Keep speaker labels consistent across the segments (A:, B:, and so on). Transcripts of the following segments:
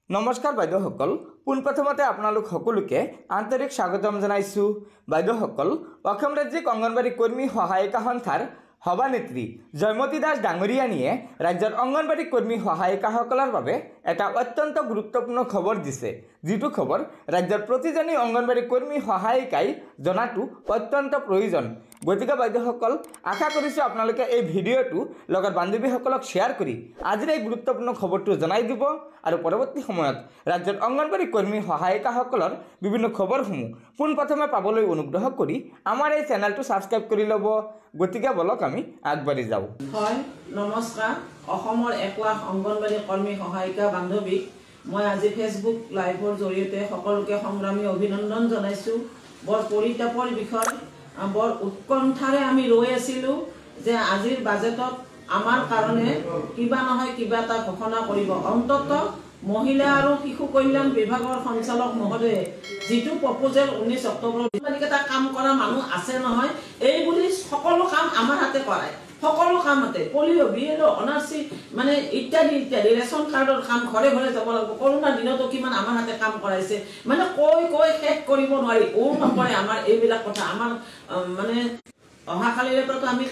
A: নমস্কাৰ বাইদেউসকল, পোনপ্ৰথমতে আপোনালোক সকলোকে আন্তৰিক স্বাগতম জনাইছো। বাইদেউসকল, অসম ৰাজ্যিক অংগনবাড়ী কৰ্মী সহায়িকা সন্থাৰ সভানেত্ৰী জয়মতী দাস ডাঙৰীয়ানীয়ে ৰাজ্যৰ অংগনবাড়ী কৰ্মী সহায়িকাসকলৰ বাবে এটা অত্যন্ত গুৰুত্বপূৰ্ণ খবৰ দিছে, যিটো খবৰ ৰাজ্যৰ প্ৰতিজনী অংগনবাড়ী কৰ্মী সহায়িকাই জনাটো অত্যন্ত প্ৰয়োজন। গতিকে বাইদেউসকল, আশা কৰিছোঁ আপোনালোকে এই ভিডিঅ'টো লগত বান্ধৱীসকলক শ্বেয়াৰ কৰি আজিৰ এই গুৰুত্বপূৰ্ণ খবৰটো জনাই দিব আৰু পৰৱৰ্তী সময়ত ৰাজ্যৰ অংগনবাড়ী কৰ্মী সহায়িকাসকলৰ বিভিন্ন খবৰসমূহ পোনপ্ৰথমে পাবলৈ অনুগ্ৰহ কৰি আমাৰ এই চেনেলটো ছাবস্ক্ৰাইব কৰি ল'ব। গতিকে বলক আমি আগবাঢ়ি যাওঁ।
B: হয়, নমস্কাৰ। অসমৰ 1 লাখ অংগনবাড়ী কৰ্মী সহায়িকা বান্ধৱীক মই আজি ফেচবুক লাইভৰ জৰিয়তে সকলোকে সংগ্ৰামী অভিনন্দন জনাইছোঁ। বৰ পৰিতাপৰ বিষয়, বৰ উৎকণ্ঠাৰে আমি ৰৈ আছিলোঁ যে আজিৰ বাজেটত আমাৰ কাৰণে কিবা নহয় কিবা এটা ঘোষণা কৰিব। অন্তত মহিলা আৰু শিশু কল্যাণ বিভাগৰ সঞ্চালক মহোদয়ে যিটো প্ৰপ'জেল 19 অক্টোবৰত এটা কাম কৰা মানুহ আছে নহয়, এই বুলি সকলো কাম আমাৰ হাতে কৰায়। সকলো কামতে পলিঅ' বিএলঅ' অনাৰ্চি মানে ইত্যাদি ইত্যাদি ৰেচন কাৰ্ডৰ কাম ঘৰে ঘৰে যাব লাগিব। কৰোণাৰ দিনতো কিমান আমাৰ হাতে কাম কৰাইছে, মানে কৈ শেষ কৰিব নোৱাৰি। নকৰে আমাৰ এইবিলাক কথা। আমাৰ মানে অহাকালিৰে পৰাতো আমি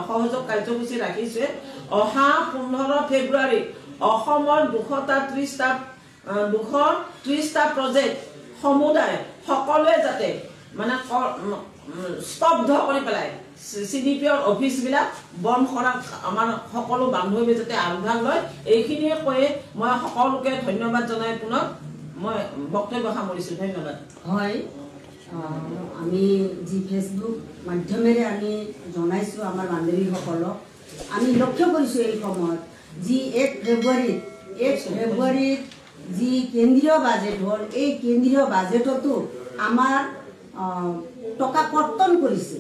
B: অসহযোগ কাৰ্যসূচী ৰাখিছে। অহা 15 ফেব্ৰুৱাৰীত অসমৰ 230টা প্ৰজেক্ট সমুদায় সকলোৱে যাতে মানে স্তব্ধ কৰি পেলাই CDPৰ অফিচবিলাক বন্ধ কৰাত আমাৰ সকলো বান্ধৱী যাতে আগভাগ লয়, এইখিনিয়ে কৈয়ে মই সকলোকে ধন্যবাদ জনাই পুনৰ মই বক্তব্য সামৰিছোঁ। ধন্যবাদ।
C: হয়, আমি যি ফেচবুক মাধ্যমেৰে আমি জনাইছোঁ আমাৰ বান্ধৱীসকলক, আমি লক্ষ্য কৰিছোঁ এই সময়ত যি 1 ফেব্ৰুৱাৰীত যি কেন্দ্ৰীয় বাজেট হ'ল, এই কেন্দ্ৰীয় বাজেটতো আমাৰ টকা কৰ্তন কৰিছে।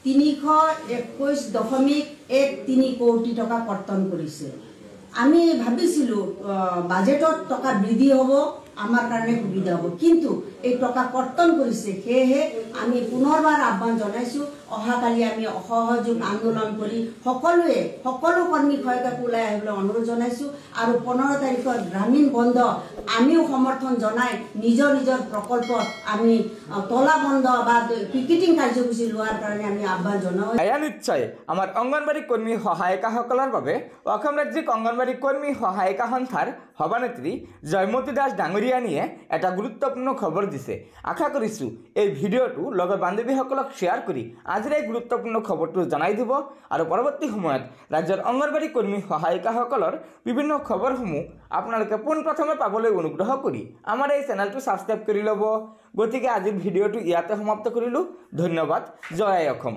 C: 321.13 কোটি টকা কৰ্তন কৰিছে। আমি ভাবিছিলোঁ বাজেটত টকা বৃদ্ধি হ'ব, আমাৰ কাৰণে সুবিধা হ'ব, কিন্তু এই টকা কৰ্তন কৰিছে। সেয়েহে আমি পুনৰবাৰ আহ্বান জনাইছোঁ, অহাকালি আমি অসহযোগ আন্দোলন কৰি সকলো কৰ্মী সহায়িকাক ওলাই আহিবলৈ অনুৰোধ জনাইছোঁ। আৰু 15 তাৰিখত গ্ৰামীণ বন্ধ আমিও সমৰ্থন জনাই নিজৰ প্ৰকল্পত আমি তলা বন্ধ বা পিকেটিং কাৰ্যসূচী লোৱাৰ কাৰণে আমি আহ্বান জনাওঁ।
A: এয়া নিশ্চয় আমাৰ অংগনবাড়ী কৰ্মী সহায়িকাসকলৰ বাবে অসম ৰাজ্যিক অংগনবাড়ী কৰ্মী সহায়িকা সন্থাৰ সভানেত্ৰী জয়মতী দাস ডাঙৰীয়ানীয়ে এটা গুৰুত্বপূৰ্ণ খবৰ দিছে। আশা কৰিছোঁ এই ভিডিঅ'টো লগত বান্ধৱীসকলক শ্বেয়াৰ কৰি আজিৰ এই গুৰুত্বপূৰ্ণ খবৰটো জনাই দিব আৰু পৰৱৰ্তী সময়ত ৰাজ্যৰ অংগনবাড়ী কৰ্মী সহায়িকাসকলৰ বিভিন্ন খবৰসমূহ আপোনালোকে পোনপ্ৰথমে পাবলৈ অনুগ্ৰহ কৰি আমাৰ এই চেনেলটো ছাবস্ক্ৰাইব কৰি ল'ব। গতিকে আজিৰ ভিডিঅ'টো ইয়াতে সমাপ্ত কৰিলোঁ। ধন্যবাদ। জয় আই অসম।